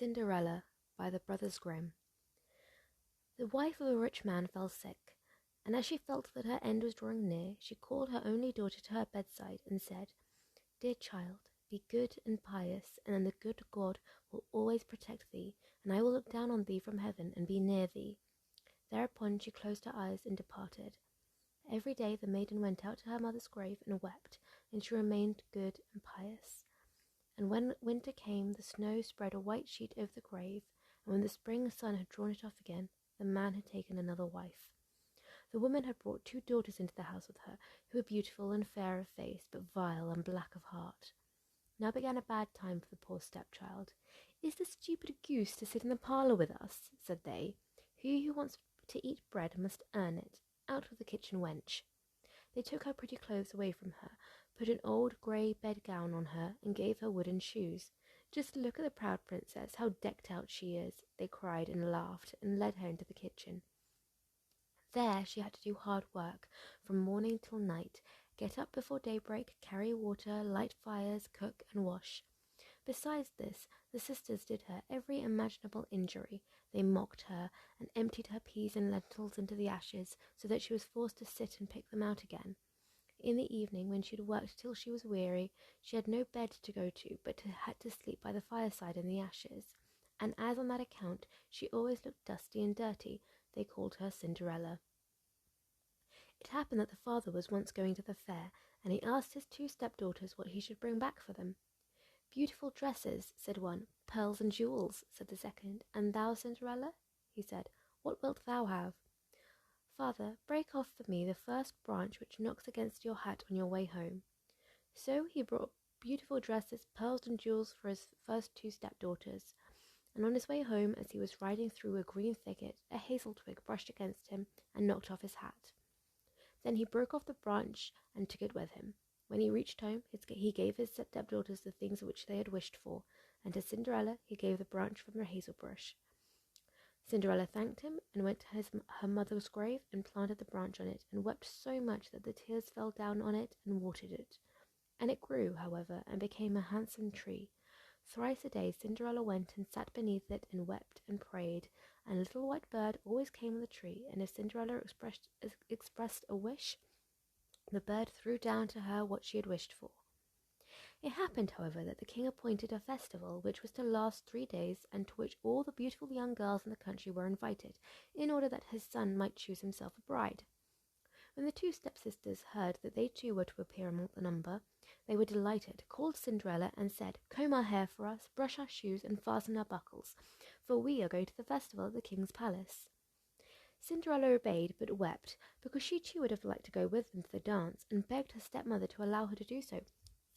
Cinderella by the Brothers Grimm. The wife of a rich man fell sick, and as she felt that her end was drawing near, she called her only daughter to her bedside and said, "Dear child, be good and pious, and then the good God will always protect thee, and I will look down on thee from heaven and be near thee." Thereupon she closed her eyes and departed. Every day the maiden went out to her mother's grave and wept, and she remained good and pious. And when winter came, the snow spread a white sheet over the grave, and when the spring sun had drawn it off again, the man had taken another wife. The woman had brought 2 daughters into the house with her, who were beautiful and fair of face, but vile and black of heart. Now began a bad time for the poor stepchild. "Is the stupid goose to sit in the parlour with us?" said they. "He who wants to eat bread must earn it. Out with the kitchen wench." They took her pretty clothes away from her, put an old grey bedgown on her, and gave her wooden shoes. "Just look at the proud princess, how decked out she is," they cried and laughed, and led her into the kitchen. There she had to do hard work from morning till night, get up before daybreak, carry water, light fires, cook and wash. Besides this, the sisters did her every imaginable injury. They mocked her, and emptied her peas and lentils into the ashes, so that she was forced to sit and pick them out again. In the evening, when she had worked till she was weary, she had no bed to go to, but had to sleep by the fireside in the ashes. And as on that account she always looked dusty and dirty, they called her Cinderella. It happened that the father was once going to the fair, and he asked his 2 stepdaughters what he should bring back for them. "Beautiful dresses," said one. "Pearls and jewels," said the second. "And thou, Cinderella," he said, "what wilt thou have?" "Father, break off for me the first branch which knocks against your hat on your way home." So he brought beautiful dresses, pearls and jewels for his first 2 stepdaughters. And on his way home, as he was riding through a green thicket, a hazel twig brushed against him and knocked off his hat. Then he broke off the branch and took it with him. When he reached home, he gave his stepdaughters the things which they had wished for, and to Cinderella he gave the branch from the hazel bush. Cinderella thanked him and went to her mother's grave and planted the branch on it, and wept so much that the tears fell down on it and watered it. And it grew, however, and became a handsome tree. Thrice a day Cinderella went and sat beneath it and wept and prayed, and a little white bird always came on the tree, and if Cinderella expressed a wish, the bird threw down to her what she had wished for. It happened, however, that the king appointed a festival which was to last 3 days, and to which all the beautiful young girls in the country were invited, in order that his son might choose himself a bride. When the 2 stepsisters heard that they too were to appear among the number, they were delighted, called Cinderella, and said, "Comb our hair for us, brush our shoes, and fasten our buckles, for we are going to the festival at the king's palace." Cinderella obeyed, but wept, because she too would have liked to go with them to the dance, and begged her stepmother to allow her to do so.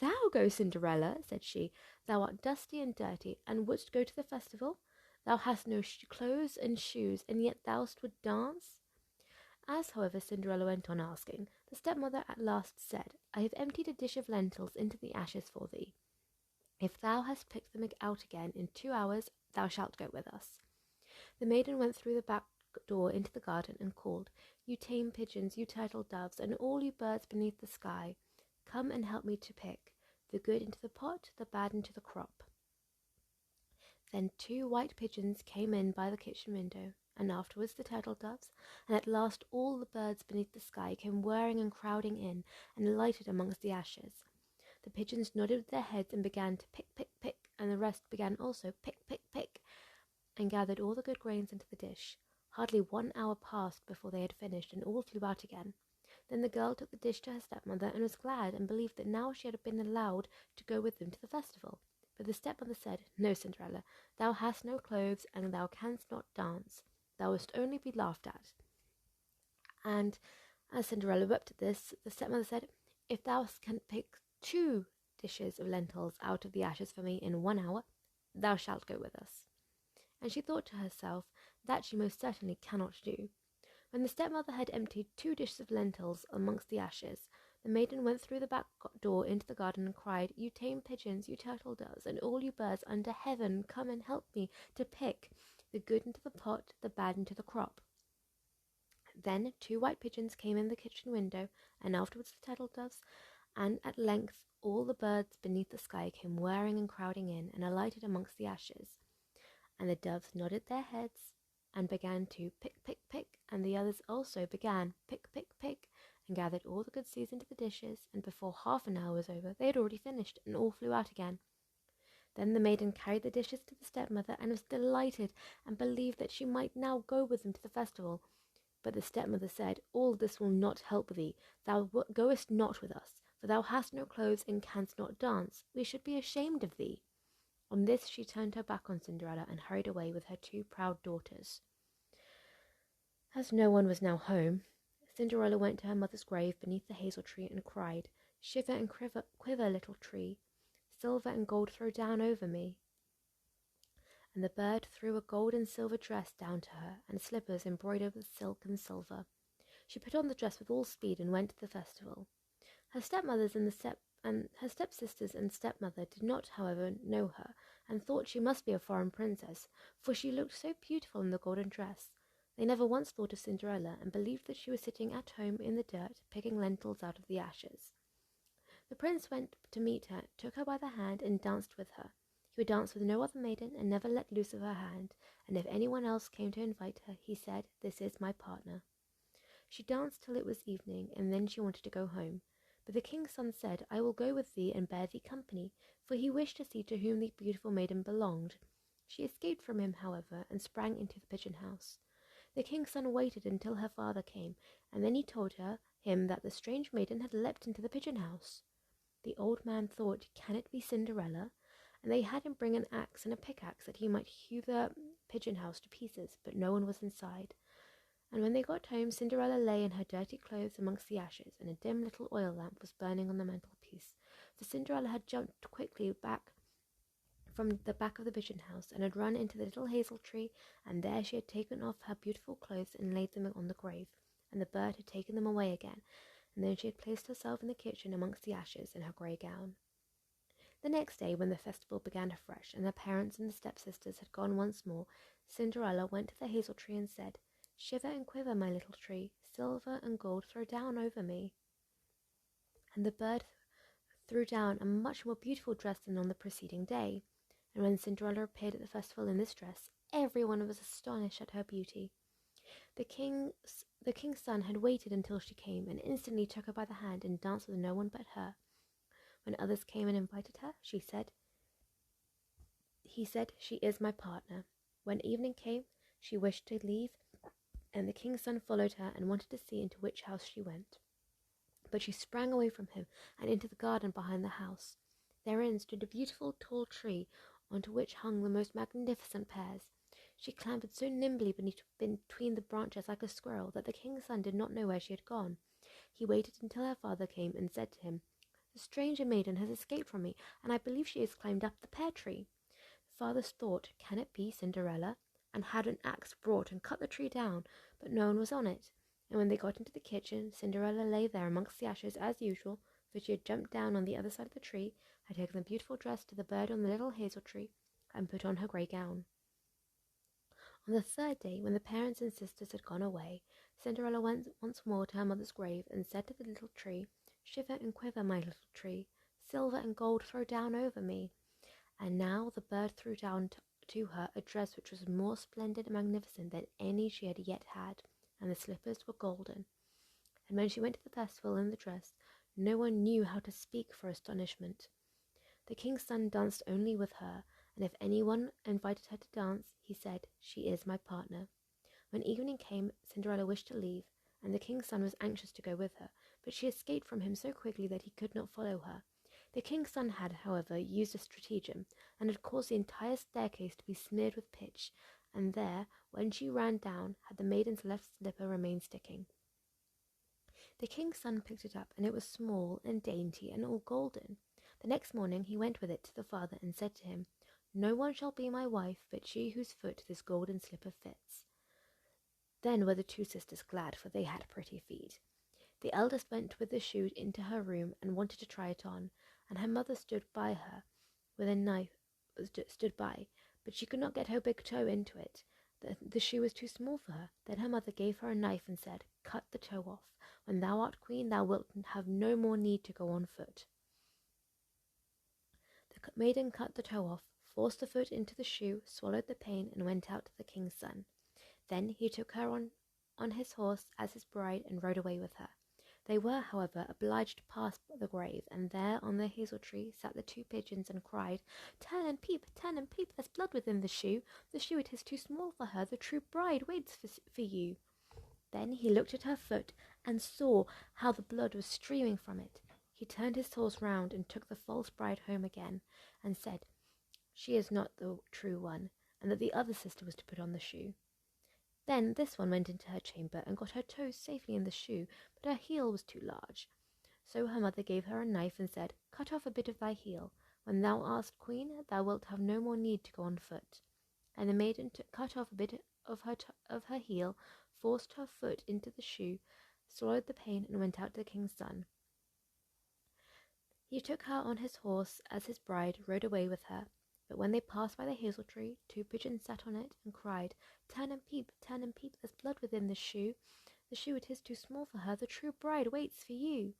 "Thou go, Cinderella," said she. "Thou art dusty and dirty, and wouldst go to the festival? Thou hast no clothes and shoes, and yet thou would dance?" As, however, Cinderella went on asking, the stepmother at last said, "I have emptied a dish of lentils into the ashes for thee. If thou hast picked them out again in 2 hours, thou shalt go with us." The maiden went through the back door into the garden and called, "You tame pigeons, you turtle doves, and all you birds beneath the sky, come and help me to pick the good into the pot, the bad into the crop." Then 2 white pigeons came in by the kitchen window, and afterwards the turtle doves, and at last all the birds beneath the sky came whirring and crowding in, and alighted amongst the ashes. The pigeons nodded with their heads and began to pick, pick, pick, and the rest began also pick, pick, pick, and gathered all the good grains into the dish. Hardly 1 hour passed before they had finished, and all flew out again. Then the girl took the dish to her stepmother, and was glad, and believed that now she had been allowed to go with them to the festival. But the stepmother said, "No, Cinderella, thou hast no clothes, and thou canst not dance. Thou must only be laughed at." And as Cinderella wept at this, the stepmother said, "If thou canst pick 2 dishes of lentils out of the ashes for me in 1 hour, thou shalt go with us." And she thought to herself that she most certainly cannot do. When the stepmother had emptied 2 dishes of lentils amongst the ashes, the maiden went through the back door into the garden and cried, "You tame pigeons, you turtle doves, and all you birds under heaven, come and help me to pick the good into the pot, the bad into the crop." Then 2 white pigeons came in the kitchen window, and afterwards the turtle doves, and at length all the birds beneath the sky came whirring and crowding in, and alighted amongst the ashes. And the doves nodded their heads and began to pick, pick, pick, and the others also began pick, pick, pick, and gathered all the good seeds into the dishes, and before half an hour was over they had already finished, and all flew out again. Then the maiden carried the dishes to the stepmother, and was delighted, and believed that she might now go with them to the festival. But the stepmother said, "All this will not help thee. Thou goest not with us, for thou hast no clothes and canst not dance. We should be ashamed of thee." On this she turned her back on Cinderella and hurried away with her two proud daughters. As no one was now home, Cinderella went to her mother's grave beneath the hazel tree and cried, "Shiver and quiver, little tree, silver and gold throw down over me." And the bird threw a gold and silver dress down to her, and slippers embroidered with silk and silver. She put on the dress with all speed and went to the festival. Her stepmothers and her stepsisters and stepmother did not, however, know her, and thought she must be a foreign princess, for she looked so beautiful in the golden dress. They never once thought of Cinderella, and believed that she was sitting at home in the dirt, picking lentils out of the ashes. The prince went to meet her, took her by the hand, and danced with her. He would dance with no other maiden, and never let loose of her hand, and if anyone else came to invite her, he said, "This is my partner." She danced till it was evening, and then she wanted to go home. But the king's son said, "I will go with thee and bear thee company," for he wished to see to whom the beautiful maiden belonged. She escaped from him, however, and sprang into the pigeon house. The king's son waited until her father came, and then he told him that the strange maiden had leapt into the pigeon house. The old man thought, "Can it be Cinderella?" And they had him bring an axe and a pickaxe that he might hew the pigeon house to pieces, but no one was inside. And when they got home, Cinderella lay in her dirty clothes amongst the ashes, and a dim little oil lamp was burning on the mantelpiece. For Cinderella had jumped quickly back from the back of the pigeon house, and had run into the little hazel tree, and there she had taken off her beautiful clothes and laid them on the grave, and the bird had taken them away again, and then she had placed herself in the kitchen amongst the ashes in her grey gown. The next day, when the festival began afresh, and the parents and the stepsisters had gone once more, Cinderella went to the hazel tree and said, "Shiver and quiver, my little tree, silver and gold throw down over me." And the bird threw down a much more beautiful dress than on the preceding day. And when Cinderella appeared at the festival in this dress, everyone was astonished at her beauty. The king's son had waited until she came, and instantly took her by the hand and danced with no one but her. When others came and invited her, he said, "She is my partner." When evening came, she wished to leave, and the king's son followed her and wanted to see into which house she went. But she sprang away from him and into the garden behind the house. Therein stood a beautiful tall tree, onto which hung the most magnificent pears. She clambered so nimbly between the branches like a squirrel that the king's son did not know where she had gone. He waited until her father came and said to him, "The stranger maiden has escaped from me, and I believe she has climbed up the pear tree." The father thought, "Can it be Cinderella?" and had an axe brought and cut the tree down, but no one was on it. And when they got into the kitchen, Cinderella lay there amongst the ashes as usual, for she had jumped down on the other side of the tree, had taken the beautiful dress to the bird on the little hazel tree, and put on her grey gown. On the third day, when the parents and sisters had gone away, Cinderella went once more to her mother's grave and said to the little tree, "Shiver and quiver, my little tree, silver and gold throw down over me." And now the bird threw down to her a dress which was more splendid and magnificent than any she had yet had, and the slippers were golden. And when she went to the festival in the dress, no one knew how to speak for astonishment. The king's son danced only with her, and if anyone invited her to dance, he said, "She is my partner." When evening came, Cinderella wished to leave, and the king's son was anxious to go with her, but she escaped from him so quickly that he could not follow her. The king's son had, however, used a stratagem, and had caused the entire staircase to be smeared with pitch, and there, when she ran down, had the maiden's left slipper remained sticking. The king's son picked it up, and it was small and dainty and all golden. The next morning he went with it to the father and said to him, "No one shall be my wife but she whose foot this golden slipper fits." Then were the two sisters glad, for they had pretty feet. The eldest went with the shoe into her room and wanted to try it on, and her mother stood by her with a knife, but she could not get her big toe into it. The shoe was too small for her. Then her mother gave her a knife and said, "Cut the toe off. When thou art queen, thou wilt have no more need to go on foot." The maiden cut the toe off, forced the foot into the shoe, swallowed the pain, and went out to the king's son. Then he took her on his horse as his bride and rode away with her. They were, however, obliged to pass the grave, and there on the hazel tree sat the two pigeons and cried, turn and peep, there's blood within the shoe. The shoe, it is too small for her, the true bride waits for you. Then he looked at her foot and saw how the blood was streaming from it. He turned his horse round and took the false bride home again, and said, she is not the true one, and that the other sister was to put on the shoe. Then this one went into her chamber and got her toes safely in the shoe, but her heel was too large. So her mother gave her a knife and said, cut off a bit of thy heel. When thou art queen, thou wilt have no more need to go on foot. And the maiden cut off a bit of her heel, forced her foot into the shoe, swallowed the pain, and went out to the king's son. He took her on his horse as his bride, rode away with her. But when they passed by the hazel tree, two pigeons sat on it and cried, turn and peep, there's blood within the shoe. The shoe, it is too small for her, the true bride waits for you.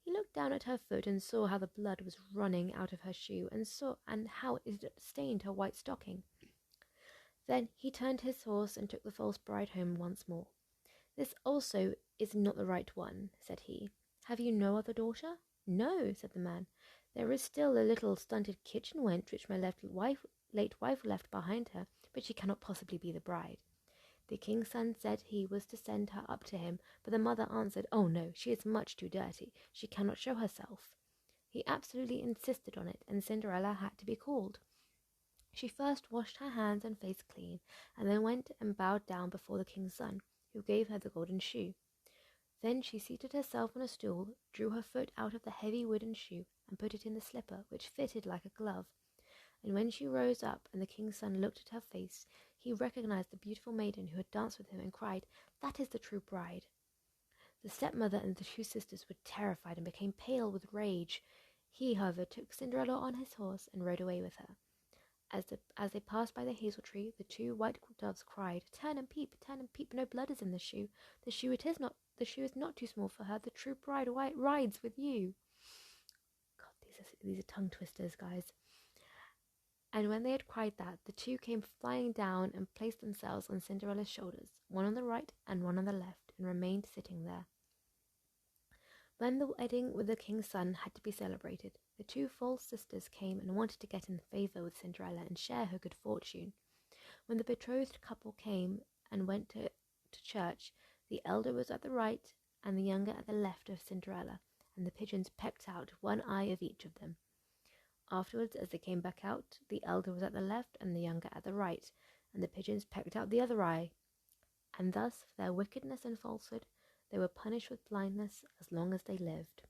He looked down at her foot and saw how the blood was running out of her shoe, and how it had stained her white stocking. Then he turned his horse and took the false bride home once more. This also is not the right one, said he. Have you no other daughter? No, said the man. There is still a little stunted kitchen wench which my late wife left behind her, but she cannot possibly be the bride. The king's son said he was to send her up to him, but the mother answered, oh no, she is much too dirty. She cannot show herself. He absolutely insisted on it, and Cinderella had to be called. She first washed her hands and face clean, and then went and bowed down before the king's son, who gave her the golden shoe. Then she seated herself on a stool, drew her foot out of the heavy wooden shoe, and put it in the slipper, which fitted like a glove. And when she rose up and the king's son looked at her face, he recognized the beautiful maiden who had danced with him and cried, that is the true bride. The stepmother and the two sisters were terrified and became pale with rage. He, however, took Cinderella on his horse and rode away with her. As they passed by the hazel tree, the two white doves cried, turn and peep, no blood is in the shoe. The shoe is not too small for her, the true bride rides with you. God, these are tongue twisters, guys. And when they had cried that, the two came flying down and placed themselves on Cinderella's shoulders, one on the right and one on the left, and remained sitting there. When the wedding with the king's son had to be celebrated, the two false sisters came and wanted to get in favour with Cinderella and share her good fortune. When the betrothed couple came and went to church, the elder was at the right and the younger at the left of Cinderella, and the pigeons pecked out one eye of each of them. Afterwards, as they came back out, the elder was at the left and the younger at the right, and the pigeons pecked out the other eye. And thus, for their wickedness and falsehood, they were punished with blindness as long as they lived.